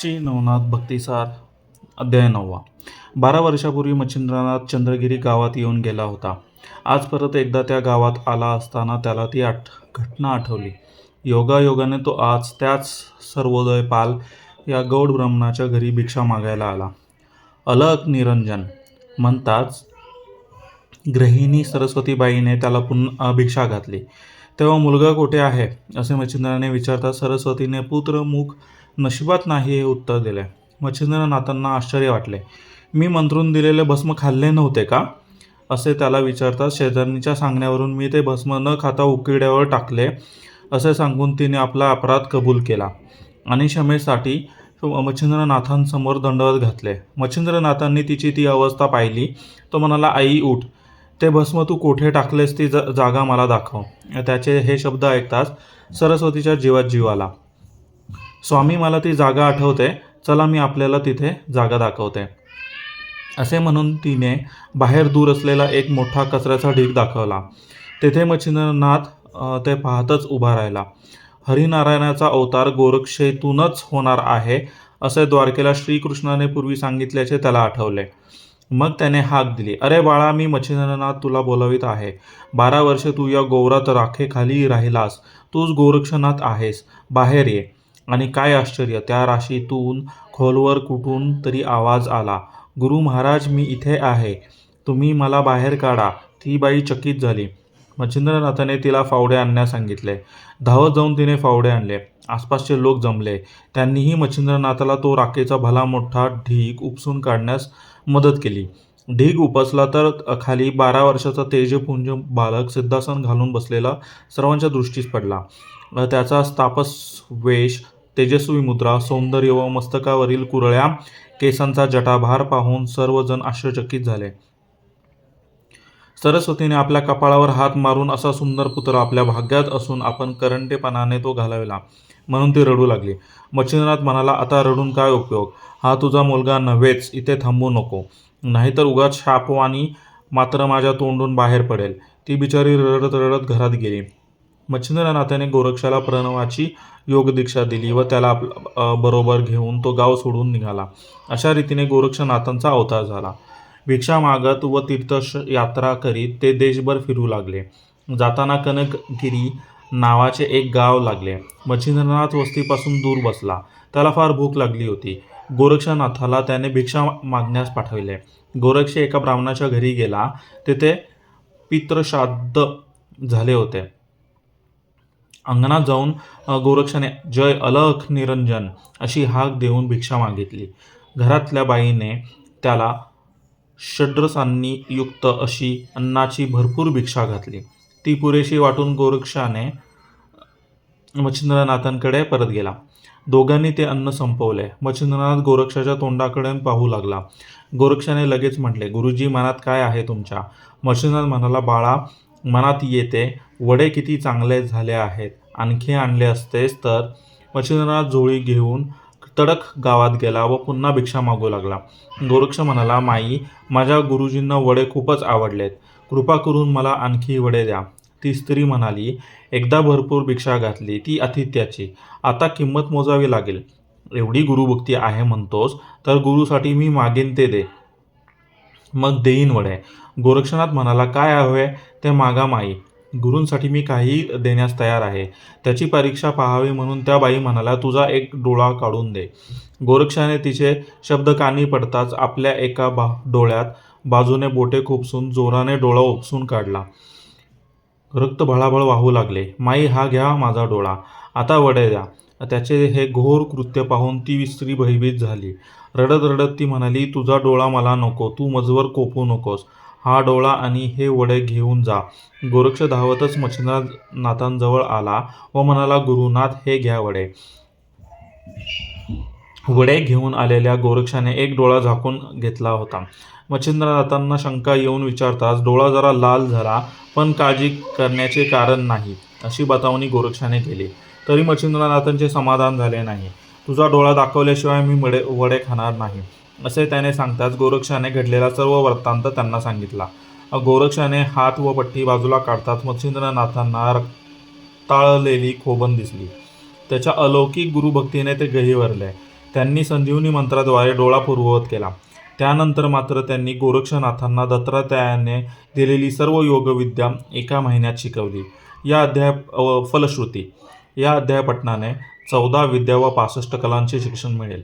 श्री नवनाथ भक्तिसार अध्याय 9. 12 वर्षापूर्वी मच्छिंद्रनाथ चंद्रगिरी गावात येऊन गेला होता. आज परत एकदा त्या गावात आला असताना त्याला ती घटना आठवली. योगायोगाने तो आज त्याच सर्वोदय पाल या गौड ब्राह्मणाच्या घरी भिक्षा मागायला आला. अलक निरंजन म्हणताच गृहिणी सरस्वतीबाईने त्याला पुन्हा भिक्षा घातली. तेव्हा मुलगा कोठे आहे असे मच्छिंद्राने विचारता सरस्वतीने पुत्रमुख नशिबात नाही हे उत्तर दिले. मच्छिंद्रनाथांना आश्चर्य वाटले. मी मंत्रून दिलेले भस्म खाल्ले नव्हते का असे त्याला विचारता शेजारणीच्या सांगण्यावरून मी ते भस्म न खाता उकिड्यावर टाकले असे सांगून तिने आपला अपराध कबूल केला आणि क्षमेसाठी मच्छिंद्रनाथांसमोर दंडवत घातले. मच्छिंद्रनाथांनी तिची ती अवस्था पाहिली. तो म्हणाला, आई उठ, ते भस्म तू कोठे टाकलेस ती जागा मला दाखव. त्याचे हे शब्द ऐकताच सरस्वतीच्या जीवात जीव आला. स्वामी, मला ती जागा आठवते, चला मी आपल्याला तिथे जागा दाखवते असे म्हणून तिने बाहेर दूर असलेला एक मोठा कचऱ्याचा ढीग दाखवला. तेथे मच्छिंद्रनाथ ते पाहतच उभा राहिला. हरिनारायणाचा अवतार गोरक्षेतूनच होणार आहे असे द्वारकेला श्रीकृष्णाने पूर्वी सांगितल्याचे त्याला आठवले. मग त्याने हाक दिली, अरे बाळा, मी मच्छिंद्रनाथ तुला बोलावित आहे. 12 वर्षे तू या गौरात राखेखाली राहिलास, तूच गोरक्षनाथ आहेस, बाहेर ये. आणि काय आश्चर्य, त्या राशीतून खोलवर कुठून तरी आवाज आला, गुरु महाराज, मी इथे आहे, तुम्ही मला बाहेर काढा. ती बाई चकित झाली. मच्छिंद्रनाथाने तिला फावडे आणण्यास सांगितले. धावत जाऊन तिने फावडे आणले. आसपासचे लोक जमले. त्यांनीही मच्छिंद्रनाथाला तो राखेचा भला मोठा ढीग उपसून काढण्यास मदत केली. ढीग उपसला तर खाली 12 वर्षाचा तेजपुंज बालक सिद्धासन घालून बसलेला सर्वांच्या दृष्टीस पडला. त्याचा तापस वेश, तेजस्वी मुद्रा, सौंदर्य व मस्तकावरील कुरळ्या केसांचा जटाभार पाहून सर्वजण आश्चर्यचकित झाले. सरस्वतीने आपल्या कपाळावर हात मारून असा सुंदर पुत्र आपल्या भाग्यात असून आपण करंटेपणाने तो घालविला म्हणून ती रडू लागली. मच्छिंद्रनाथ म्हणाला, आता रडून काय उपयोग, हा तुझा मुलगा नव्हेच, इथे थांबू नको, नाहीतर उगाच शापवाणी मात्र माझ्या तोंडून बाहेर पडेल. ती बिचारी रडत रडत घरात गेली. मच्छिंद्रनाथाने गोरक्षाला प्रणवाची योगदीक्षा दिली व त्याला बरोबर घेऊन तो गाव सोडून निघाला. अशा रीतीने गोरक्षनाथांचा अवतार झाला. भिक्षा मागत व तीर्थयात्रा करीत ते देशभर फिरू लागले. जाताना कनकगिरी नावाचे एक गाव लागले. मच्छिंद्रनाथ वस्तीपासून दूर बसला. त्याला फार भूक लागली होती. गोरक्षनाथाला त्याने भिक्षा मागण्यास पाठविले. गोरक्ष एका ब्राह्मणाच्या घरी गेला. तेथे पितृश्राद्ध झाले होते. अंगणात जाऊन गोरक्षाने जय अलख निरंजन अशी हाक देऊन भिक्षा मागितली. घरातल्या बाईने त्याला षड्रसांनी युक्त अशी अन्नाची भरपूर भिक्षा घातली. ती पुरेशी वाटून गोरक्षाने मच्छिंद्रनाथांकडे परत गेला. दोघांनी ते अन्न संपवले. मच्छिंद्रनाथ गोरक्षाच्या तोंडाकडे पाहू लागला. गोरक्षाने लगेच म्हटले, गुरुजी, मनात काय आहे तुमच्या? मच्छिंद्रनाथ म्हणाला, बाळा, मनात येते, वडे किती चांगले झाले आहेत, आणखी आणले असतेस तर. मच्छिंद्रनाथ झोळी घेऊन तडक गावात गेला व पुन्हा भिक्षा मागू लागला. गोरक्ष म्हणाला, माई, माझ्या गुरुजींना वडे खूपच आवडलेत, कृपा करून मला आणखी वडे द्या. ती स्त्री म्हणाली, एकदा भरपूर भिक्षा घातली, ती आतिथ्याची, आता किंमत मोजावी लागेल. एवढी गुरुभक्ती आहे म्हणतोस तर गुरुसाठी मी मागेन ते दे, मग देईन वडे. गोरक्षनाथ म्हणाला, काय हवे ते मागा माई, गुरूंसाठी मी काही देण्यास तयार आहे. त्याची परीक्षा पाहावी म्हणून त्या बाई म्हणाल्या, तुझा एक डोळा काढून दे. गोरक्षाने तिचे शब्द कानी पडताच आपल्या एका डोळ्यात बाजूने बोटे खुपसून जोराने डोळा उपसून काढला. रक्त भळाभळ वाहू लागले. माई, हा घ्या माझा डोळा, आता वडे द्या. त्याचे हे घोर कृत्य पाहून ती स्त्री भयभीत झाली. रडत रडत ती म्हणाली, तुझा डोळा मला नको, तू मजवर कोपू नकोस, हा डोळा आणि हे वडे घेऊन जा. गोरक्ष धावतच मच्छिंद्रनाथांजवळ आला व म्हणाला, गुरुनाथ, हे घ्या वडे. वडे घेऊन आलेल्या गोरक्षाने एक डोळा झाकून घेतला होता. मच्छिंद्रनाथांना शंका येऊन विचारताच डोळा जरा लाल झाला, पण काळजी करण्याचे कारण नाही अशी बतावणी गोरक्षाने केली. तरी मच्छिंद्रनाथांचे समाधान झाले नाही. तुझा डोळा दाखवल्याशिवाय मी वडे खाणार नाही असे त्याने सांगताच गोरक्षाने घडलेला सर्व वृत्तांत त्यांना सांगितला. गोरक्षाने हात व पट्टी बाजूला काढताच मच्छिंद्रनाथांना रक्ताळलेली खोबण दिसली. त्याच्या अलौकिक गुरुभक्तीने ते गहिवरले. त्यांनी संजीवनी मंत्राद्वारे डोळा पूर्ववत केला. त्यानंतर मात्र त्यांनी गोरक्षनाथांना दत्तात्रयाने दिलेली सर्व योगविद्या एका महिन्यात शिकवली. फलश्रुती या अध्याय पठणाने 14 विद्या व 65 कलांचे शिक्षण मिळेल.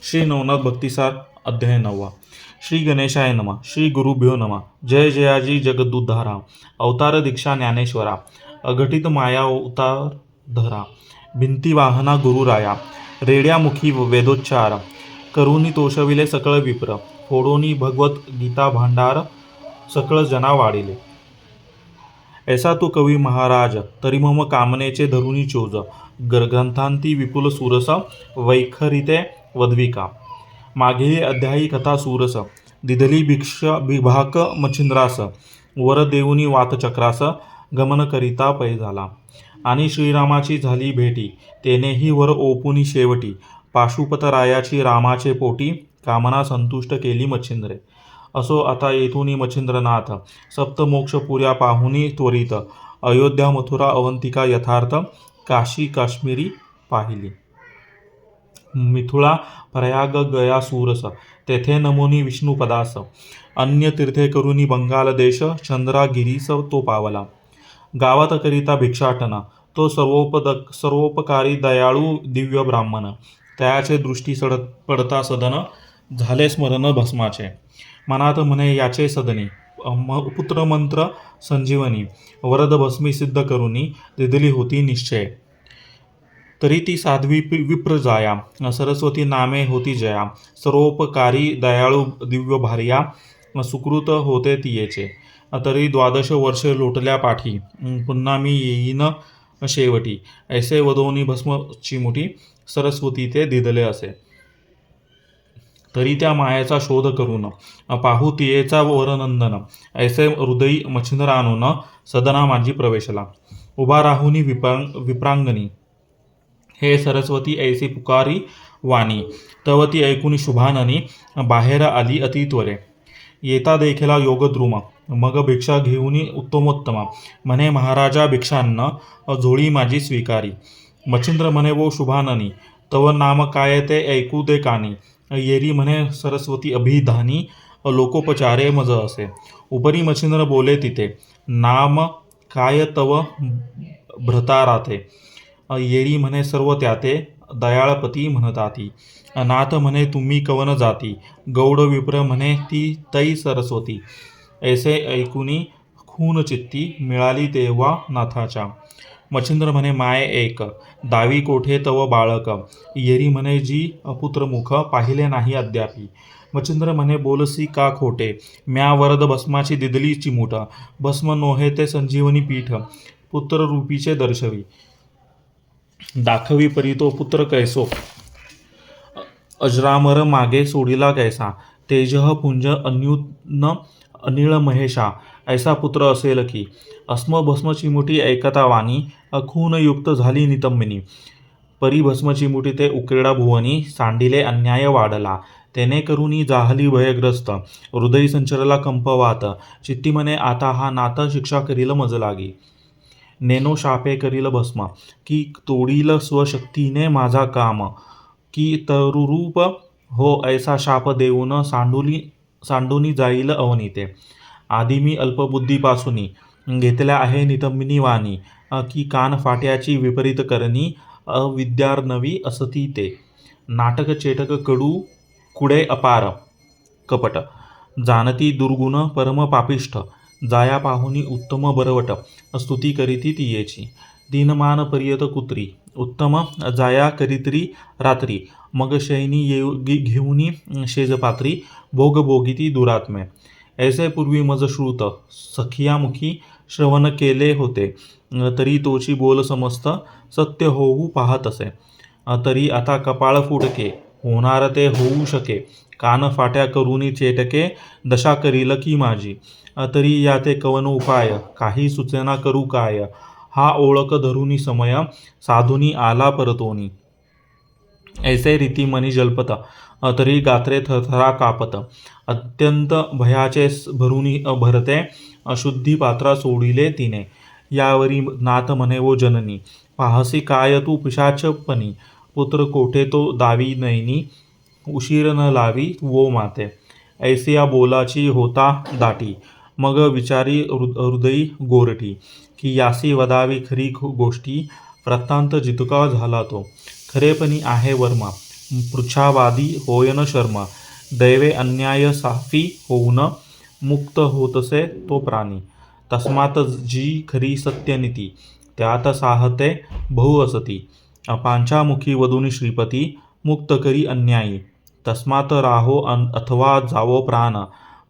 श्री नवनाथ भक्तिसार अध्याय 9. श्री गणेशाय नमः. श्री गुरुभ्यो नमः. जय जयाजी जगदुद्धारा. अवतार दीक्षा ज्ञानेश्वरा. अघटित माया अवतार धरा. भिंती वाहना गुरुराया. रेड्यामुखी वेदोच्चार. करुणी तोषविले सकळ विप्र. फोडोनी भगवत गीता भांडार. सकळ जना वाढिले. ऐसा तू कवी महाराज. तरी मम कामनेचे धरुनी चोज. ग्रंथांती विपुल सुरस. वैखरिते वद्विका. मागील अध्यायी कथा सुरस. दिधली भिक्षा विभाक मच्छिंद्रास. वर देऊनी वातचक्रास. गमन करिता पै झाला. आणि श्रीरामाची झाली भेटी. तेनेही वर ओपुनी शेवटी. पाशुपतरायाची रामाचे पोटी. कामना संतुष्ट केली मच्छिंद्रे. असो आता येथुनी मच्छिंद्रनाथ. सप्तमोक्षपुऱ्या पाहुनी त्वरित. अयोध्या मथुरा अवंतिका यथार्थ. काशी काश्मीरी पाहिली. मिथुळा प्रयाग गया सूरस. तेथे नमोनी विष्णुपदास. अन्य तीर्थे करुनी बंगाल देश. चंद्रागिरीस तो पावला. गावात करिता भिक्षाटन. तो सर्वोपकारी दयाळू दिव्य ब्राह्मण. त्याचे दृष्टी पडता सदन. झाले स्मरण भस्माचे. मनात म्हणे याचे सदनी. पुत्रमंत्र संजीवनी. वरद भस्मी सिद्ध करुनी. दिदली होती निश्चय. तरी ती साध्वी विप्र जाया. सरस्वती नामे होती जया. सर्वोपकारी दयाळू दिव्य भार्या. सुकृत होते तियेचे. तरी 12 वर्षे लोटल्या पाठी. पुन्हा मी येईन शेवटी. ऐसे वदोनी भस्म चिमुटी. सरस्वती ते दिदले असे. तरी त्या मायेचा शोध करून. पाहू तियेचा वरनंदन. ऐसे हृदयी मच्छिंद्र आणून. सदना माझी प्रवेशला. उभा राहुनी विप्रांगणी. हे सरस्वती ऐसी पुकारी वाणी. तव ती ऐकून शुभाननी. बाहेर आली अतित्वरे. येता देखला योगद्रुम. मग भिक्षा घेऊनी उत्तमोत्तमा. म्हणे महाराजा भिक्षान्न. झोळी माझी स्वीकारी. मच्छिंद्र म्हणे वो शुभाननी. तव नाम काय ते ऐकू दे कानी. येरी म्हणे सरस्वती अभिधानी. लोकोपचारे मज असे. उपरी मच्छिंद्र बोले तिथे. नाम काय तव भ्रताराथे. येरी म्हणे सर्व त्याते. दयाळपती म्हणताती. नाथ म्हणे तुम्ही कवन जाती. गौड विप्र म्हणे ती तै सरस्वती. ऐसे ऐकुनी खून चित्ती. मिळाली तेव्हा नाथाच्या. मच्छिंद्र म्हणे माय एक. दावी कोठे तव बाळक. येरी म्हणे जी पुत्रमुख. पाहिले नाही अद्यापी. मच्छिंद्र म्हणे बोलसी का खोटे. म्या वरद भस्माची दिदली चिमूट. भस्म नोहे ते संजीवनी पीठ. पुत्ररूपीचे दर्शवी. दाखवी परी तो पुत्र कैसो. अजरामर मागे सोडिला कैसा. तेजः पुंज अन्युन्न अनिळ महेशा. ऐसा पुत्र असेल की. अस्म भस्म चिमुटी ऐकता वाणी. खूनयुक्त झाली नितंबिनी. परी भस्म चिमुटी ते उकेडा भुवनी. सांडिले अन्याय वाढला. तेने करुनी जाहली भयग्रस्त. हृदय संचरला कंपवात. चित्ती म्हणे आता हा नाथ शिक्षा करील मज लागी. नेनो शापे करील भस्म. की तोडील स्वशक्तीने माझा काम. की तरुरूप हो ऐसा शाप देऊन. सांडूनी जाईल अवनीते. आधी मी अल्पबुद्धीपासूनी. घेतल्या आहे नितंबिनी वाणी. की कान फाट्याची विपरीत करणी. अविद्यार्नवी असती ते. नाटक चेटक कडू कुडे अपार. कपट जानती दुर्गुण परम पापिष्ठ. जाया पाहुनी उत्तम बरवट. स्तुती करीती तियेची. दीनमान पर्यत कुत्री. उत्तम जाया करीत्री रात्री. मग शयनी घेऊनी शेजपात्री. भोग भोगिती दुरात्मे. ऐसे पूर्वी मज श्रुत. सखियामुखी श्रवण केले होते. तरी तोची बोल समस्त. सत्य होऊ पाहत असे. तरी आता कपाळ फुटके. होणार ते होऊ शके. कान फाट्या करुनी चेटके. दशा करील की माझी. तरी या ते कवन उपाय. काही सूचना करू काय. हा ओळख धरुनी समय. साधुनी आला परतोनी. ऐसे रीती मनी जल्पत. तरी गात्रे थरथरा कापत. अत्यंत भयाचे भरुनी भरते. अशुद्धी पात्रा सोडिले तिने. यावरी नाथ म्हणे वो जननी. पाहसी काय तू पिशाचपणी, पुत्र कोठे तो दावी नयनी, उशीर न लावी वो माते. ऐसिया बोलाची होता दाटी, मग विचारी हृदयी गोरटी, की यासी वदावी खरी गोष्टी, वृत्तांत जितका झाला तो. खरेपणी आहे वर्मा, पृच्छावादी होयन शर्मा, दैवे अन्याय साफी होऊन, मुक्त होतसे तो प्राणी. तस्मात जी खरी सत्यनीती, त्यात साहते बहु असती. पांचामुखी वदुनी श्रीपती, मुक्त करी अन्यायी. तस्मात राहो अथवा जावो प्राण,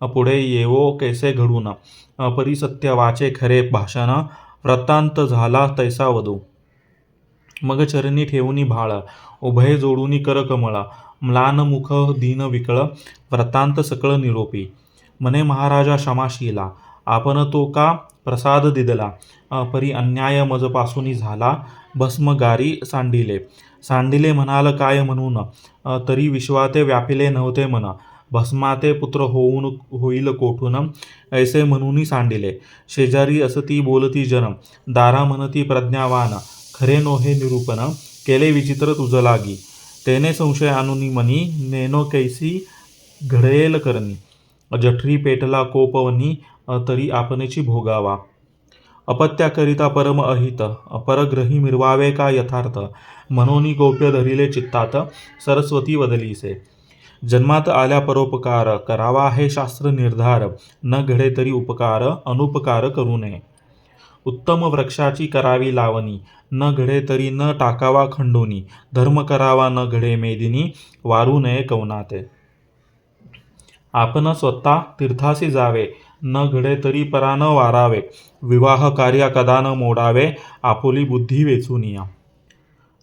पुढे येवो कैसे घडून. परिसत्य वाचे खरे भाषण, वृत्तांत झाला तैसा वधू. मग चरणी ठेवूनी भाळ, उभय जोडूनी कर कमळ, म्लान मुख दीन विकळ, वृत्तांत सकळ निरोपी. म्हणे महाराजा क्षमाशीला, आपण तो का प्रसाद दिदला. परी अन्याय मजपासूनी झाला, भस्म गारी सांडिले. सांडिले म्हणाल काय म्हणून, तरी विश्वाते व्यापिले नव्हते मन. भस्माते पुत्र होईल कोठून, ऐसे म्हणूनी सांडिले. शेजारी असती बोलती जन, दारा म्हणती प्रज्ञावान, खरे नोहे निरूपण, केले विचित्र तुझ लागी. तेने संशय आणुनी मनी, नेनो कैसी घडेल करणी. जठरी पेटला कोपवनी, तरी आपणेची भोगावा. अपत्याकरिता परम अहित, परग्रही मिरवावे का यथार्थ. मनोनी गौप्य धरिले चित्तात, सरस्वती वदलीसे. जन्मात आल्या परोपकार, करावा हे शास्त्र निर्धार. न घडे तरी उपकार, अनुपकार करू नये. उत्तम वृक्षाची करावी लावणी, न घडे तरी न टाकावा खंडोनी. धर्म करावा न घडे मेदिनी, वारू नये कवनाते. आपण स्वतः तीर्थासी जावे, न घडे तरी परा न वारावे. विवाह कार्या कदा न मोडावे, आपुली बुद्धी वेचूनिया.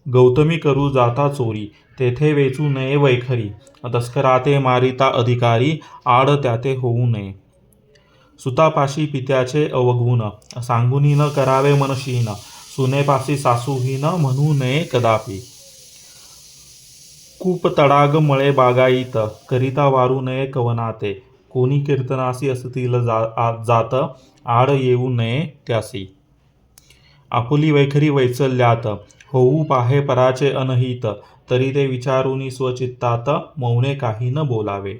गौतमी करू जाता चोरी, तेथे वेचू नये वैखरी. तस्कराते मारिता अधिकारी, आड त्याते होऊ नये. सुतापाशी पित्याचे अवगुण, सांगुनी न करावे मनशीन. सुनेपाशी सासूहीन, म्हणू नये कदापि. कूप तडाग मळे बागायीत, करिता वारू नये कवनाते. कोणी कीर्तनासी असतील जात, आड येऊ नये त्यासी. आपुली वैखरी वैचल्यात, होऊ पाहे पराचे अनहित. तरी ते विचारुनी स्वचित्तात, मौने काही न बोलावे.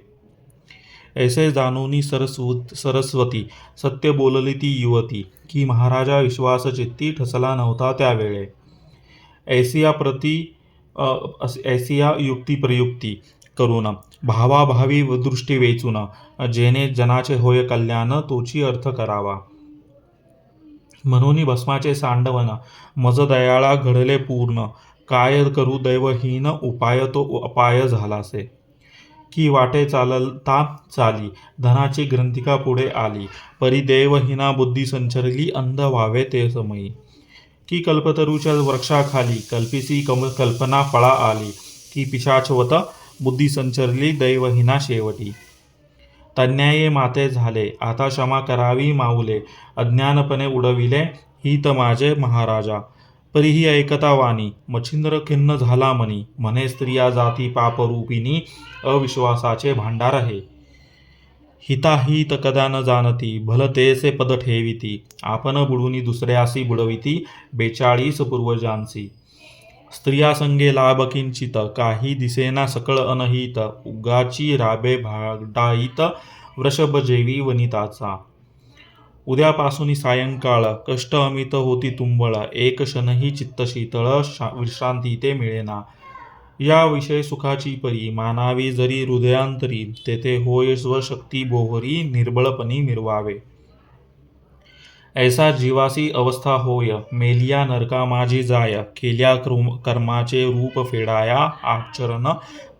ऐसे जाणूनी सरस्वती, सत्य बोलली ती युवती, की महाराजा विश्वासचित्ती ठसला नव्हता त्यावेळे. ऐसिया युक्ती प्रयुक्ती करून, भावाभावी दृष्टी वेचून, जेणे जनाचे होय कल्याण, तोची अर्थ करावा. म्हणून भस्माचे सांडवन, मज दयाळा घडले पूर्ण. काय करू दैवहीन, उपाय तो अपाय झालासे. की वाटे चालता चाली, धनाची ग्रंथिका पुढे आली. परी देवहीना बुद्धी संचरली, अंध व्हावे ते समयी. की कल्पतरूच्या वृक्षाखाली, कल्पिसी कल्पना फळा आली. की पिशाचवत बुद्धी संचरली, दैवहीना शेवटी. तन्याये माते झाले, आता क्षमा करावी माऊले. अज्ञानपणे उडविले, हित माझे महाराजा. परीही ऐकता वाणी, मच्छिंद्र खिन्न झाला मनी. म्हणे स्त्रिया जाती पापरूपिणी, अविश्वासाचे भांडार आहे. हिताहित कदा न जाणती, भलतेसे पद ठेविती. आपण बुडुनी दुसऱ्यासी बुडविती, 42 पूर्वजांसी. स्त्रिया संगे लाभ किंचित, काही दिसेना सकळ अनहित. उगाची राबे भाडाईत, वृषभ जेवी वनिताचा. उद्यापासून सायंकाळ, कष्ट अमित होती तुंबळ. एक क्षणही चित्त शीतळ, विश्रांती ते मिळेना. या विषय सुखाची परी, मानावी जरी हृदयांतरी. तेथे होय स्वशक्ती बोहरी, निर्बळपणी मिरवावे. ऐसा जीवासी अवस्था होय, मेलिया नरका माझी जाय. केल्या कर्माचे रूप फेडाया, आचरण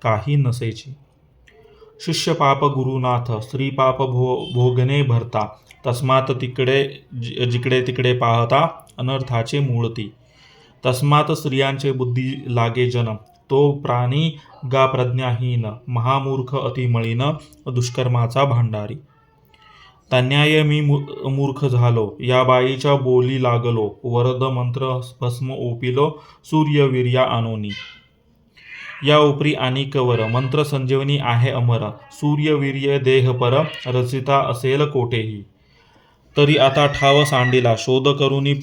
काही नसेची. शिष्य पाप गुरुनाथ, स्त्री पाप भोगणे भरता. तस्मात जिकडे तिकडे पाहता, अनर्थाचे मूळती. तस्मात स्त्रियांचे बुद्धी लागे जन, तो प्राणी गा प्रज्ञाहीन. महामूर्ख अतिमळीन, दुष्कर्माचा भांडारी. तन्याय मी मूर्ख झालो, या बाईच्या बोली लागलो. वरद मंत्र भस्म ओपिलो, सूर्यवीर्या आणोनी. या उपरी आणि कवर, मंत्र संजीवनी आहे अमर. सूर्यवीर्य देहपर, रचिता असेल कोठेही. तरी आता ठाव सांडिला, शोध करुनी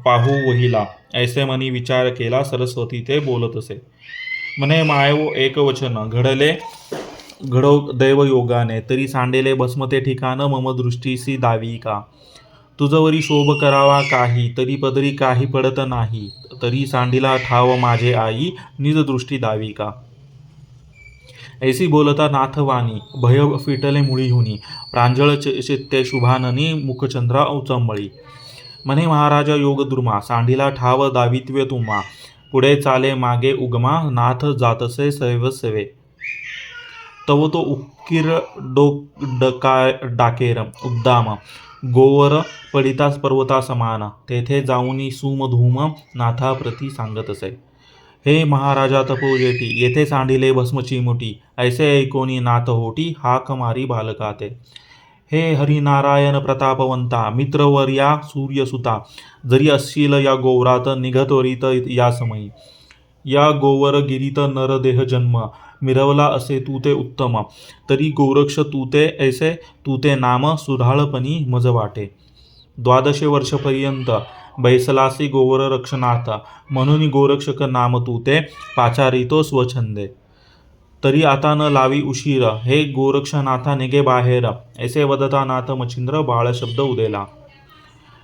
पाहू वहिला. ऐसे मनी विचार केला, सरस्वती ते बोलत असे. म्हणे मायव एक वचन, घडो दैवयोगाने. तरी सांडेले भस्म ते ठिकाण, मम दृष्टीसी दावी का. तुझवरी शोभ करावा काही, तरी पदरी काही पडत नाही. तरी सांडिला ठाव माझे आई, निज दृष्टी दावी का. ऐसी बोलता नाथवाणी, भय फिटले मुळीहुनी. प्रांजळ चित्ते शुभाननी, मुखचंद्रा उचंबळी. म्हणे महाराजा योगद्रुमा, सांडिला ठाव दावित्व्य तुम्हा. पुढे चाले मागे उगमा, नाथ जातसे सैवसेवे. तव तो उक्कीर डाकेर उद्दाम, गोवर पडितास पर्वता समान. तेथे जाऊनी सुमधूम, नाथा प्रती सांगत असे. हे महाराजा तपोजेटी, येथे सांडिले भस्मची मुठी. ऐसे ऐकोनी नाथ होटी, हाक मारी बालकाते. हे हरिनारायण प्रतापवंता, मित्रवर्या सूर्यसुता. जरी असशील या गोवरात, निघत्वरित या समयी. या गोवर गिरीत नरदेह जन्म, मिरवला असे तू ते उत्तम. तरी गोरक्ष तू ते ऐसे, तू ते नाम सुढाळपणी मज वाटे. 12 वर्षपर्यंत बैसलासी गोवर रक्षणात, म्हणून गोरक्षक नाम तू ते, पाचारितो स्वछंदे. तरी आता न लावी उशीर, हे गोरक्षनाथा निघे बाहेर. ऐसे वदता नाथ मच्छिंद्र, बाळ शब्द उदेला.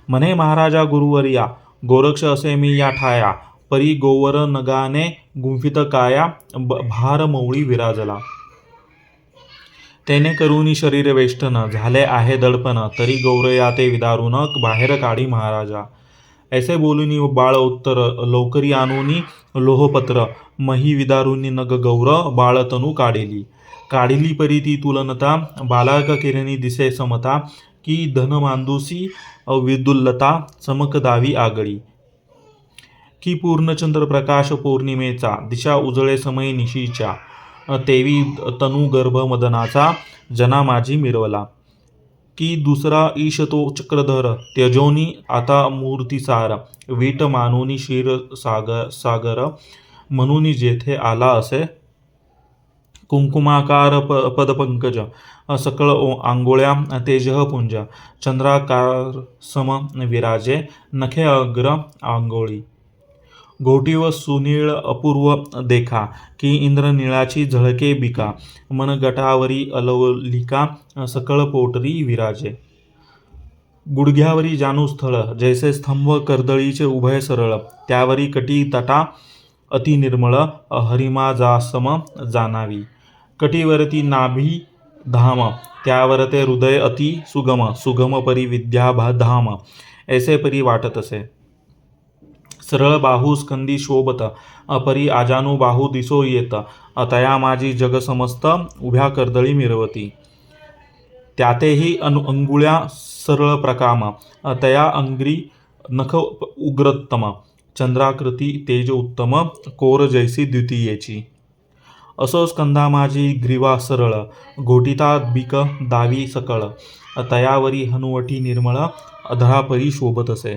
म्हणे महाराजा गुरुवर्या, गोरक्ष असे मी या ठाया. परी गोवर नगाने गुंफित काया, भार मौळी विराजला. त्याने करुनी शरीर वेष्टन, झाले आहे दडपण. तरी गौरया ते विदारून, बाहेर काढी महाराजा. ऐसे बोलुनी बाळ उत्तर, लवकरी आणूनी लोहपत्र. मही विदारुनी नग गौर, बाळतनू काढिली. काढिली परी ती तुलनता, बालक किरणी दिसे समता. की धन मांदुसी विदुल्लता, चमक दावी आगळी. की पूर्णचंद्र प्रकाश पौर्णिमेचा, दिशा उजळे समय निशीच्या. तेवी तनू गर्भ मदनाचा, जना माझी मिरवला. की दुसरा ईश तो चक्रधर, त्यजोनी आता मूर्तिसार. वीट मानोनी क्षीर सागर, म्हणून जेथे आला असे. कुंकुमाकार पदपंकज, सकळ आंघोळ्या तेजः पुंज. चंद्राकार सम विराजे, नखे अग्र आंघोळी. घोटी व सुनीळ अपूर्व देखा, की इंद्रनीळाची झळके बिका. मन गटावरी अलौलिका, सकळ पोटरी विराजे. गुडघ्यावरी जानुस्थळ, जैसे स्तंभ कर्दळीचे उभय सरळ. त्यावरी कटी तटा अति निर्मळ, हरिमाजासम जानावी. कटीवरती नाभी धाम, त्यावर ते हृदय अति सुगम. सुगम परी विद्याधाम, ऐसे परी वाटत असे. सरळ बाहू स्कंदी शोभत, परी आजानू बाहू दिसो येत. तया माझी जग समस्त, उभ्या कर्दळी मिरवती. त्यातेही अंगुळ्या सरळ प्रकाम, तया अंग्री नख उग्रतम. चंद्राकृती तेज उत्तम, कोर जैसी द्वितीयेची. असो स्कंदा माझी ग्रीवा सरळ, घोटिता बिक दावी सकळ. तयावरी हनुवटी निर्मळ, अधरापरी शोभत असे.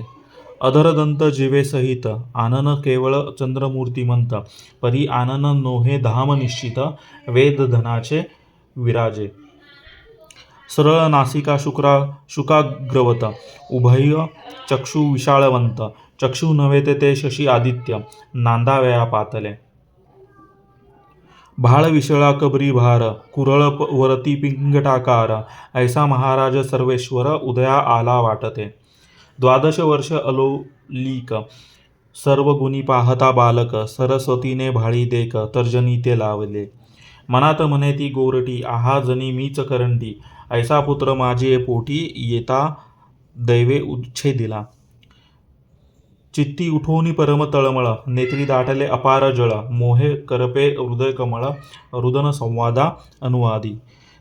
अधरदंत जिवे सहित, आनन केवळ चंद्रमूर्तिमंत. परी आनन नोहे धाम निश्चित, वेद धनाचे विराजे. सरळ नासिका शुकाग्रवत, उभय चक्षु विशाळवंत. चक्षु नव्हे ते शशी आदित्य, नांदावया पातले. भाळ विशळा कबरी भार, कुरळ वरती पिंगटाकार. ऐसा महाराज सर्वेश्वर, उदया आला वाटते. 12 वर्ष अलोलिक, सर्व गुणी पाहता बालक. सरस्वतीने भाळी देक, तर्जनी ते लावले. मनात म्हणे ती गोरटी, आहा जनी मीच करंटी. ऐसा पुत्र माझी पोटी, येता दैवे उच्छेदिला. चित्ती उठोनी परम तळमळ, नेत्री दाटले अपार जळ. मोहे करपे हृदय कमळ, रुदन संवादा अनुवादी.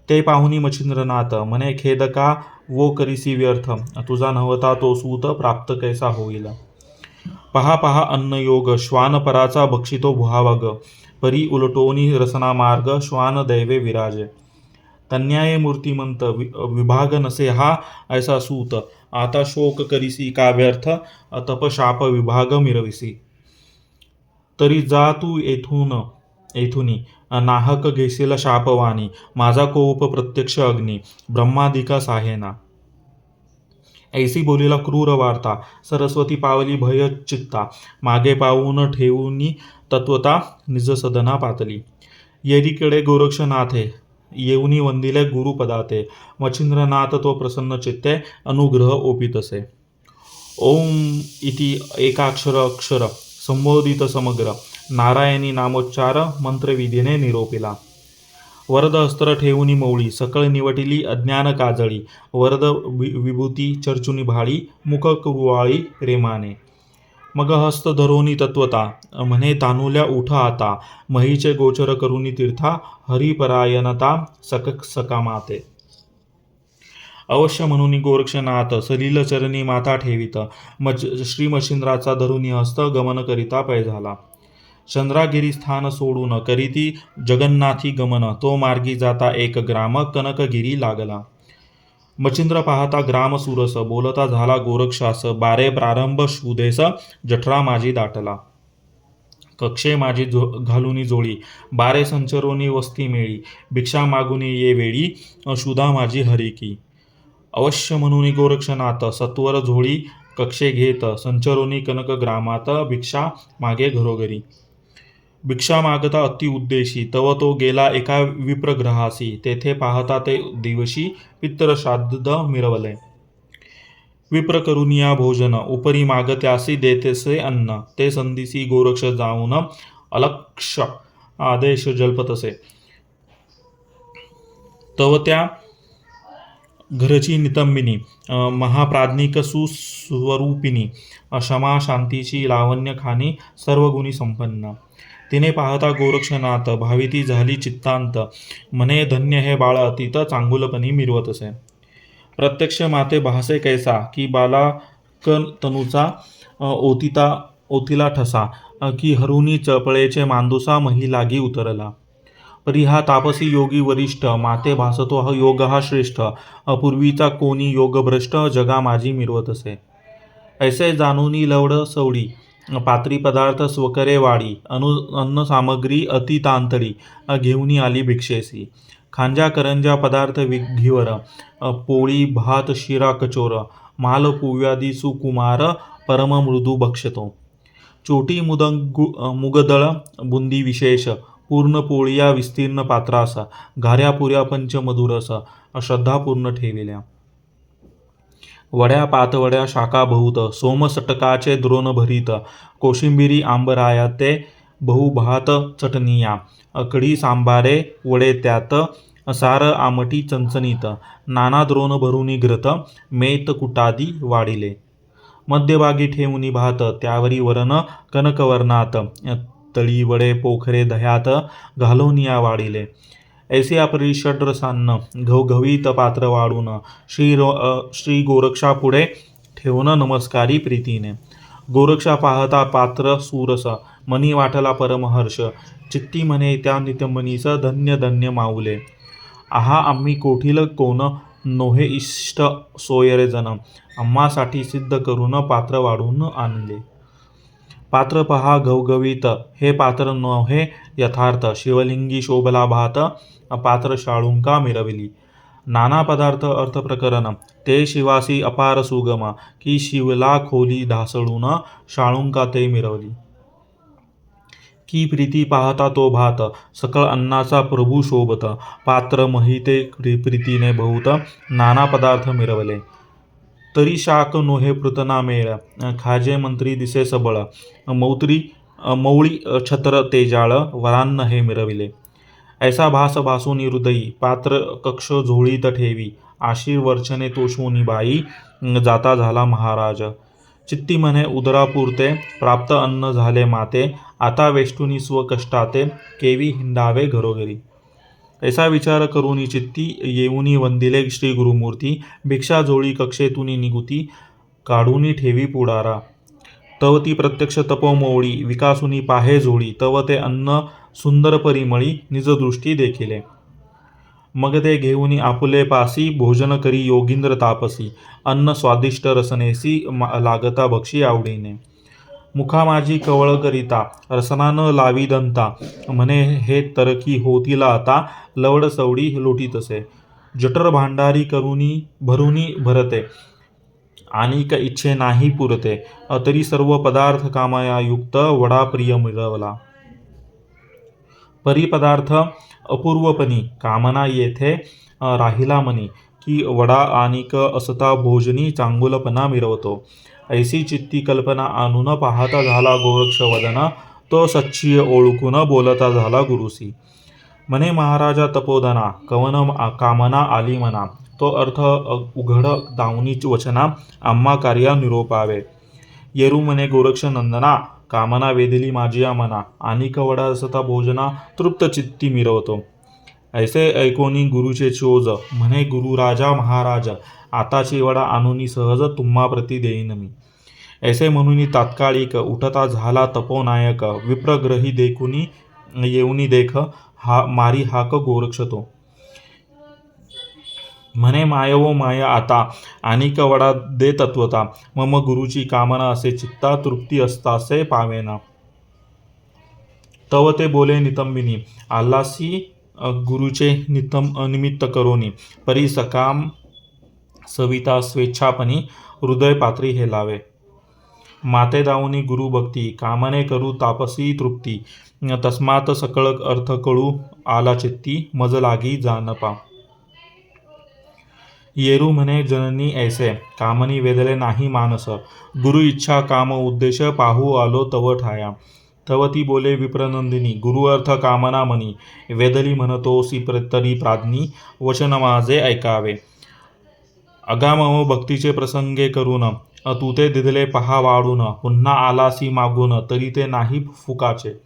ते पाहुनी मच्छिंद्रनाथ, म्हणे खेद का वो करीसी व्यर्थ. तुझा नव्हता तो सूत, प्राप्त कैसा होईल. पहा पहा अन्नयोग, श्वान पराचा भक्षितो भुहावग. परी उलटोनी रसना मार्ग, श्वान दैवे विराजे. तन्याये मूर्तिमंत, विभाग नसे हा ऐसा सूत. आता शोक करीसी का व्यर्थ, तपशाप विभाग मिरविसी. तरी जा तू येथुनी, नाहक घेशील शापवाणी. माझा कोप प्रत्यक्ष अग्नी, ब्रह्मादिका साहेना. ऐसी बोलीला क्रूर वार्ता सरस्वती पावली भय चित्ता मागे पाऊन ठेवूनी तत्वता निज सदना पातली. येरीकडे गोरक्षनाथे येऊनी वंदिले गुरुपदाते मच्छिंद्रनाथ तो प्रसन्न चित्ते अनुग्रह ओपितसे. ओम इति एकाक्षर अक्षर संबोधित समग्र नारायणी नामोच्चार मंत्रविधीने निरोपिला. वरद अस्त्र ठेवूनी मौळी सकळ निवटिली अज्ञान काजळी वरद विभूती चर्चुनी भाळी मुख कुरवाळी प्रेमाने. मग हस्त धरोनी तत्वता म्हणे तानुल्या उठ आता महीचे गोचर करुनी तीर्था हरिपरायणता सकामाते. अवश्य म्हणून गोरक्षनाथ सलील चरणी माथा ठेवित श्री मच्छिंद्राचा धरुनी हस्त गमन करिता पै झाला. चंद्रागिरी स्थान सोडून करीती जगन्नाथी गमन तो मार्गी जाता एक ग्राम कनकगिरी लागला. मच्छिंद्र पाहता ग्राम सुरस बोलता झाला गोरक्षास बारे प्रारंभ शुदेस जठरा माझी दाटला. कक्षे माझी घालुनी जोळी बारे संचरोनी वस्ती मेळी भिक्षा मागुनी ये वेळी शुदा माझी हरिकी. अवश्य म्हणून गोरक्षनाथ सत्वर झोळी कक्षे घेत संचरोनी कनक ग्रामात भिक्षा मागे घरोघरी. भिक्षा मागता अति उद्देशी तव तो गेला एका विप्रग्रहासी तेथे पाहता ते दिवशी पितर श्राद्ध मिरवले. विप्र करुनिया भोजन उपरी मागत्यासी देतेसे अन्न ते संधीसी गोरक्ष जाऊन अलक्ष आदेश जल्पतसे. तव त्या घरची नितंबिनी महाप्राज्ञिक सुस्वरूपिणी क्षमा शांतीची लावण्य खाणी सर्वगुणी संपन्न. तिने पाहता गोरक्षनाथ भाविती झाली चित्तांत म्हणे धन्य हे बाळ अतीत चांगुलपणी मिरवतसे. प्रत्यक्ष माते भासे कैसा की बाला तनुचा ओतिला ठसा की हरुनी चपळेचे मांदुसा मही लागी उतरला. परी हा तापसी योगी वरिष्ठ माते भासतो हा योग हा श्रेष्ठ पूर्वीचा कोणी योग भ्रष्ट जगा माझी मिरवतसे. ऐसे जाणूनी लवड सवडी पात्री पदार्थ स्वकरे वाडी अन्न सामग्री अति तांतडी घेऊनी आली भिक्षेसी. खांजा करंजा पदार्थ विघीवर पोळी भात शिरा कचोर माल पुव्यादी सुकुमार परम मृदू भक्षतो. चोटी मुगदळ बुंदी विशेष पूर्ण पोळिया विस्तीर्ण पात्रास घाऱ्या पुऱ्या पंचमधुरस श्रद्धापूर्ण ठेविल्या. वड्या पातवड्या शाखा बहुत सोमसटकाचे द्रोण भरीत कोशिंबिरी आंबराया ते बहुभात चटणीया कढी सांबारे वडे त्यात सार आमटी चणचणीत नाना द्रोण भरुनी घृत मेत कुटादी वाढिले. मध्यभागी ठेवुनी भात त्यावरी वरण कनकवर्णात तळी वडे पोखरे दह्यात घालोनिया वाढिले. ऐसे आपली षड्रसान्न घवघवीत पात्र वाढून श्री गोरक्षा पुढे ठेवून नमस्कारी प्रीतीने. गोरक्षा पाहता पात्र सुरस मनी वाटला परमहर्ष चित्ती म्हणे त्या नितंबनीस धन्य धन्य माऊले. आहा आम्ही कोठील कोण नोहे इष्ट सोयरे जन आम्हासाठी सिद्ध करून पात्र वाढून आणले. पात्र पहा घवघवीत हे पात्र नोहे यथार्थ शिवलिंगी शोभला भात पात्र शाळुंका मिरविली. नाना पदार्थ अर्थ प्रकरण ते शिवासी अपार सुगम की शिवला खोली ढासळून शाळुंका ते मिरवली. की प्रीती पाहता तो भात सकळ अन्नाचा प्रभू शोभत पात्र महिते प्रीतीने बहुत नाना पदार्थ मिरवले. तरी शाक नोहे पृतना मेळ खाजे मंत्री दिसे सबळ मौळी छत्र तेजाळ वरान्न हे मिरविले. ऐसा भास भासूनी हृदयी पात्र कक्ष झोळीत ठेवी आशीर वर्चने तोषवुनी बाई जाता झाला महाराज. चित्ती म्हणे उदरापुरते प्राप्त अन्न झाले माते आता वेष्टुनी स्वकष्टाते केवी हिंडावे घरोघरी. ऐसा विचार करूनी चित्ती येऊनी वंदिले श्री गुरुमूर्ती भिक्षा झोळी कक्षेतुनी निगुती काढूनी ठेवी पुडारा. तव ती प्रत्यक्ष तपोमोळी विकासुनी पाहे झोळी तव ते अन्न सुंदर परिमळी निजदृष्टी देखिले. मग ते घेऊनी आपुले पासी भोजन करी योगींद्र तापसी अन्न स्वादिष्ट रसनेसी लागता भक्षी आवडीने. मुखा माझी कवळ करिता रसना न लावी दंता म्हणे हे तरकी होतीला आता लवड सवडी लोटीतसे. जठर भांडारी करुनी भरुनी भरते आणि क इच्छे नाही पुरते, तरी सर्व पदार्थ कामाया युक्त वडा प्रिय मिळवला. परिपदार्थ अपूर्वपणी कामना येथे राहिला म्हणे, की वडा आणिक असता भोजनी चांगुलपणा मिरवतो. ऐसी चित्ती कल्पना आणून पाहता झाला गोरक्ष वदन, तो सच्ची ओळखून बोलता झाला गुरुसी. म्हणे महाराजा तपोधना, कवन कामना आली म्हणा, तो अर्थ उघड दावनी वचना, आम्हा कार्या निरोपावे. येरू म्हणे गोरक्ष नंदना, कामना वेदली माझिया मना, आणि कवडा असता भोजना तृप्त चित्ती मिरवतो. ऐसे ऐकोनी गुरुचे चोज, म्हणे गुरुराजा महाराज, आताची वडा आणूनी सहज तुम्हा प्रती देईन मी. ऐसे म्हणून तात्कालिक उठता झाला तपोनायक, विप्रग्रही देखुनी येऊनी देख, हा मारी हाक गोरक्ष तो. म्हणे मायवो माय आता, आणि वडा दे तत्वता, मम गुरुची कामना असे चित्ता, तृप्ती असतासे पावेना. तव ते बोले नितंबिनी, आलासी गुरुचे निमित्त करोनी, परी सकाम सविता स्वेच्छापणी, हृदय पात्री हे लावे. माते दावनी गुरु भक्ती, कामने करू तापसी तृप्ती, तस्मात सकळ अर्थ कळू आला चित्ती, मज लागी जानपा. येरू म्हणे जननी ऐसे, कामनी वेदले नाही मानस, गुरु इच्छा काम उद्देश पाहू आलो तव ठाया. तव ती बोले विप्रनंदिनी, गुरु अर्थ कामना मनी, वेदली म्हणतोसी तरी प्राज्ञी, वचन माझे ऐकावे. अगामव भक्तीचे प्रसंगे करून, तू ते दिदले पहा वाढून, पुन्हा आलासी मागून, तरी ते नाही फुकाचे.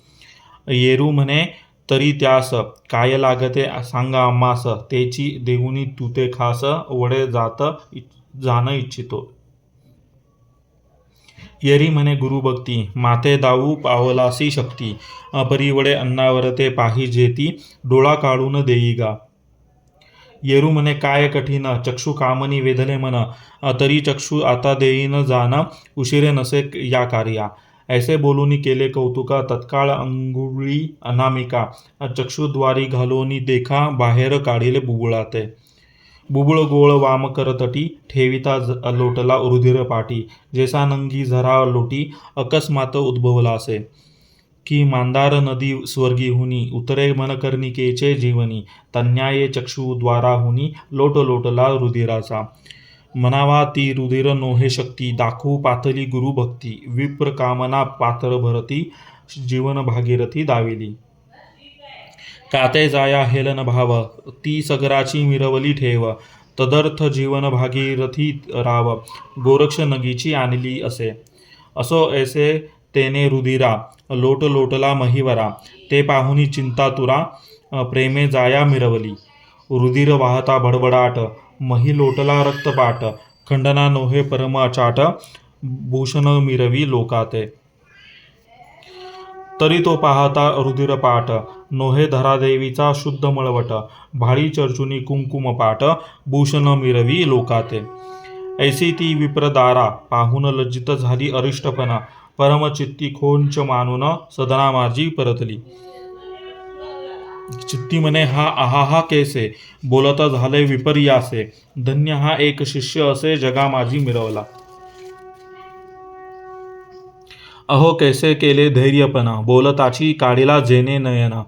येरू म्हणे तरी त्यास, काय लागते सांगा आम्हास, तेची देऊनी तू ते खास, वडे जाण इच्छितो. येरी म्हणे गुरुभक्ती, माते दाऊ पावलासी शक्ती, परी वडे अन्नावर ते पाहिजेती, डोळा काढून देई गा. येरू म्हणे काय कठीण, चक्षु कामनी वेधले मन, तरी चक्षु आता देईन जाण, उशिरे नसे या कार्या. ऐसे बोलूनी केले कौतुका, तत्काळ अंगुळी अनामिका, चक्षुद्वारी घालोनी देखा, बाहेर काढिले बुबुळाते. बुबुळ गोळ वाम करतटी, ठेविता लोटला रुधिर पाटी, जेसा नंगी झरा लोटी, अकस्मात उद्भवलासे. की मांदार नदी स्वर्गीहुनी, उतरे मनकर्णिकेचे जीवनी, तन्याये चक्षुद्वाराहुनी, लोट लोटला रुधिराचा. म्हणावा ती रुधिर नोहे शक्ती, दाखवू पातली गुरुभक्ती, विप्र कामना पातळ भरती, जीवन भागीरथी दाविली. काते जाया हेलन भाव, ती सगराची मिरवली ठेव, तदर्थ जीवन भागीरथी राव, गोरक्ष नगीची आणली असे. असो ऐसे तेने रुधिरा, लोट लोटला महिवरा, ते पाहुनी चिंता तुरा, प्रेमे जाया मिरवली. रुधिर वाहता भडभडाट, मही लोटला रक्तपाट, खंडना नोहे परम अचाट, भूषण मिरवी लोकाते. तरी तो पाहता रुधिरपाट, नोहे धरादेवीचा शुद्ध मळवट, भाडी चर्चुनी कुंकुमपाट, भूषण मिरवी लोकाते. ऐसी ती विप्रदारा, पाहून लज्जित झाली अरिष्टपणा, परमचित्ती खोंच मानून, सदना माझी परतली. चित्ती म्हणे हा आहा कैसे, बोलता झाले विपर्यासे, धन्य हा एक शिष्य असे, जगा माझी मिरवला. अहो कैसे केले धैर्यपणा, बोलताची काढिला जेने नयना,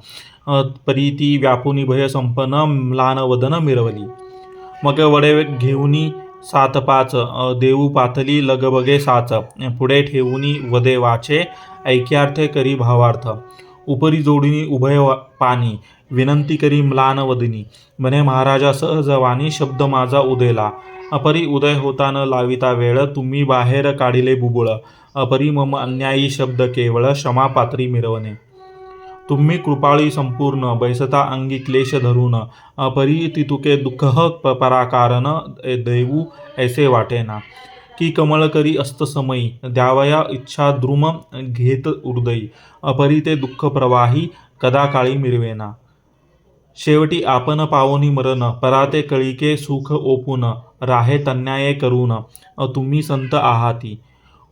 परी ती व्यापुनी भय संपन्न, म्लान वदन मिरवली. मग वडे घेऊनी 7-5, देऊ पातली लगबगे साच, पुढे ठेवूनी वदे वाचे, ऐक्यार्थे करी भावार्थ. उपरी जोडीनी उभय पाणी, विनंती करी म्लान वदिनी, म्हणे महाराजा सहजवानी, शब्द माझा उदेला. अपरी उदय होता न लाविता वेळ, तुम्ही बाहेर काढिले बुबुळ, अपरी मम अन्यायी शब्द केवळ, क्षमा पात्री मिरवणे. तुम्ही कृपाळी संपूर्ण, बैसता अंगी क्लेश धरून, परी तितुके दुःख पराकारण, देऊ ऐसे वाटेना. की कमळ करी अस्तसमयी, द्यावया इच्छा द्रुम घेत हृदयी, अपरी ते दुःख प्रवाही, कदा काळी मिरवेना. शेवटी आपण पावोनी मरण, पराते कळीके सुख ओपून, राहे तन्याये करून, तुम्ही संत आहाती.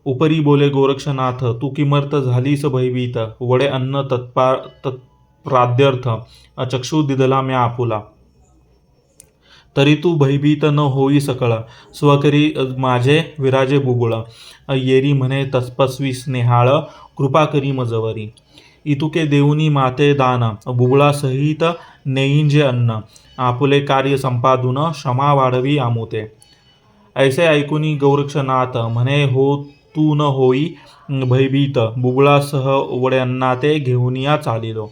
उपरी बोले गोरक्षनाथ, तू किमर्थ झालीस भयभीत, वडे अन्न तत्प्राद्यर्थ, चक्षु दिदला म्या आपुला. तरी तू भयभीत न होई सकळ, स्वकरी माझे विराजे बुबुळ. येरी म्हणे तपस्वी स्नेहाळ, कृपा करी मजवरी. इतुके देऊनी माते दान, बुबुळा सहित नेईंजे अन्न. आपुले कार्य संपादून, क्षमा वाढवी आमुते. ऐसे ऐकुनी गोरक्षनाथ म्हणे, हो तू न होई भयभीत. बुबुळासह वड्यांना ते घेऊनिया चालिलो.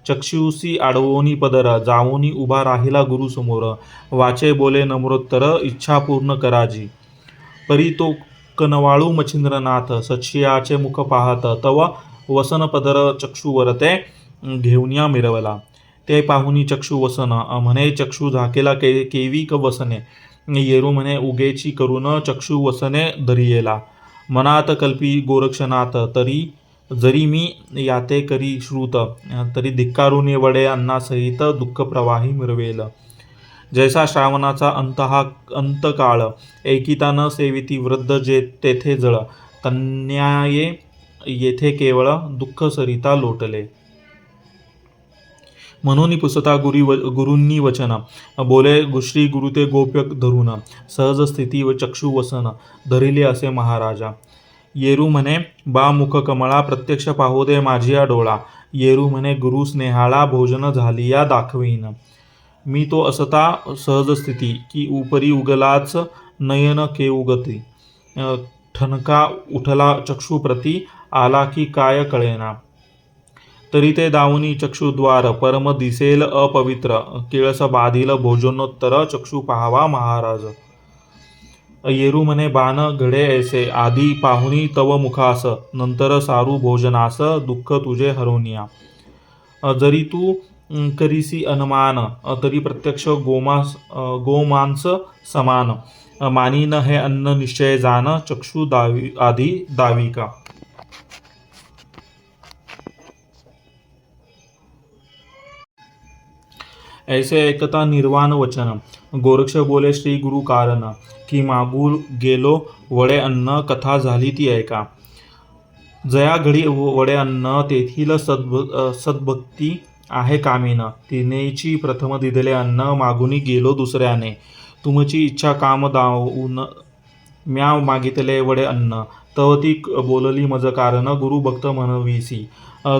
चक्षुसी आडवोनी पदर, जाऊनी उभा राहिला गुरुसमोर. वाचे बोले नम्रोत्तर, इच्छा पूर्ण कराजी. परी तो कनवाळू मच्छिंद्रनाथ, सच्चियाचे मुख पाहत. तव वसन पदर चक्षुवर ते घेऊनिया मिरवला. ते पाहुनी चक्षु वसन, म्हणे चक्षु झाकेला केवी क वसने. येरू म्हणे उगेची करून चक्षु वसने धरियेला. मनात कल्पी गोरक्षनाथ, जरी मी याते करी श्रुत. तरी धिक्कारून वडे अन्नासहित दुःख प्रवाही मिरवेल. जैसा श्रावणाचा अंतकाळ, ऐकिता न सेविती वृद्ध जे तेथे जळ. तन्याये येथे केवळ दुःख सरिता लोटले. म्हणून पुसता गुरूंनी वचन, बोले श्री गुरु ते गोप्य धरून. सहज स्थिती व चक्षु वसन, धरिले असे महाराजा. येरू म्हणे बा मुख कमळा, प्रत्यक्ष पाहू दे माझिया डोळा. येरू म्हणे गुरु स्नेहाला, भोजन झालिया दाखवीन. मी तो असता सहज स्थिती, की उपरी उगलाच नयन केऊगती. ठणका उठला चक्षुप्रती, आला की काय कळेना. तरी ते दावनी चक्षुद्वार, परम दिसेल अपवित्र. केळस बाधिल भोजनोत्तर, चक्षु पाहावा महाराज. येरू म्हणे बाण घडे ऐसे, आधी पाहुनी तव मुखास. नंतर सारू भोजनास, दुःख तुझे हरोनिया. जरी तू करीसी अनुमान, तरी प्रत्यक्ष गोमांस समान. मानीन हे अन्न निश्चय जान, चक्षु आधी दाविका. ऐसे ऐकता निर्वाण वचन, गोरक्ष बोले श्री गुरु कारण. की मागू गेलो वडे अन्न, कथा झाली ती ऐका. जया घडी वडे अन्न, तेथील सद्भक्ती आहे कामीन. तिनेची प्रथम दिधले अन्न, मागुनी गेलो दुसऱ्याने. तुमची इच्छा काम दावून, म्या मागितले वडे अन्न. तव ती बोलली मज कारण, गुरु भक्त म्हणविसी.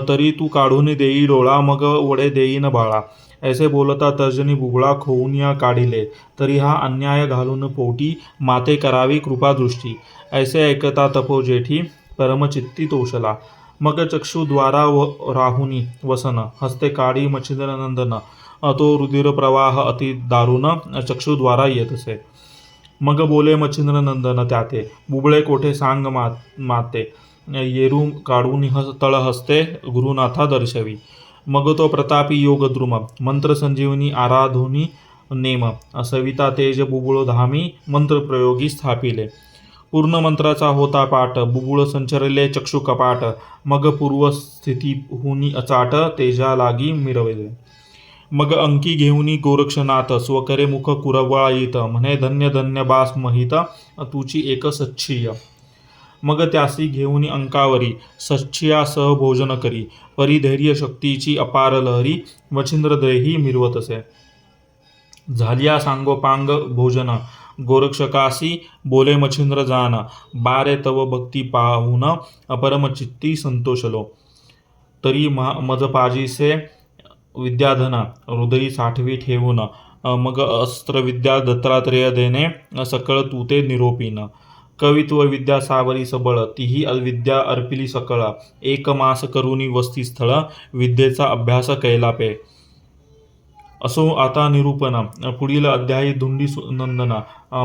तरी तू काढून देई डोळा, मग वडे देईन बाळा. ऐसे बोलता तर्जनी बुबुळा खोऊनिया काढिले. तरी हा अन्याय घालून पोटी, माते करावी कृपादृष्टी. ऐसे ऐकता तपोजेठी, परमचित्ती तोषला. मग चक्षुद्वारा राहुनी वसन, हस्ते काढी मच्छिंद्रनंदन. तो रुधिर प्रवाह अति दारुण, चक्षुद्वारा येत असे. मग बोले मच्छिंद्रनंदन त्याते, बुबळे कोठे सांग माते. येरू काढून तळ हस्ते, गुरुनाथा दर्शवी. मग तो प्रतापी योगद्रुम, मंत्र संजीवनी आराधुनी नेम. सविता तेज बुबुळ धामी, मंत्रप्रयोगी स्थापिले. पूर्ण मंत्राचा होता पाठ, बुबुळ संचरले चक्षु कपाट. मग पूर्वस्थिती हुनी अचाट, तेजा लागी मिरवले. मग अंकी घेऊनी गोरक्षनाथ, स्वकरे मुख कुरवाळीत. म्हणे धन्य धन्य बास महित, तुची एक सच्छिय. मग त्यासी घेऊनी अंकावरी, सच्छियासह भोजन करी. परिधैर्य शक्तीची अपार लहरी, मच्छिंद्रदेही मिरवत असे. झालिया सांगोपांग भोजन, गोरक्षकासी बोले मच्छिंद्र जान. बारे तव भक्ती पाहून, अपरमचित्ती संतोषलो. तरी मज पाजीसे विद्याधन, हृदयी साठवी ठेवून. मग अस्त्रविद्या दत्तात्रेय देणे, सकळ तू ते निरोपीन. कवित्व विद्या सावरी सबळ, तीही विद्या अर्पिली सकळ. एक मास करुनी वस्तीस्थळ, विद्येचा अभ्यास कैलापे. असो आता निरूपण, पुढील अध्यायी धुंडी नंदन.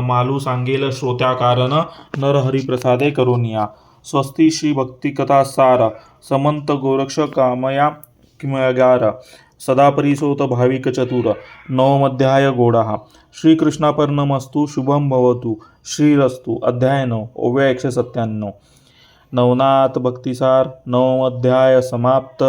मालू सांगेल श्रोत्या कारण, नरहरिप्रसादे करुनिया. स्वस्ती श्री भक्तिकथा सार, समंत गोरक्ष कामया किमगार. सदा परिसोत भाविक चतुर, नवमध्याय गोडा. श्रीकृष्णापर्णमस्तु, शुभम भवतु. श्रीरस्तु. अध्याय 9, ओव्या 197. नवनाथ भक्तिसार, नवमोध्याय समाप्त.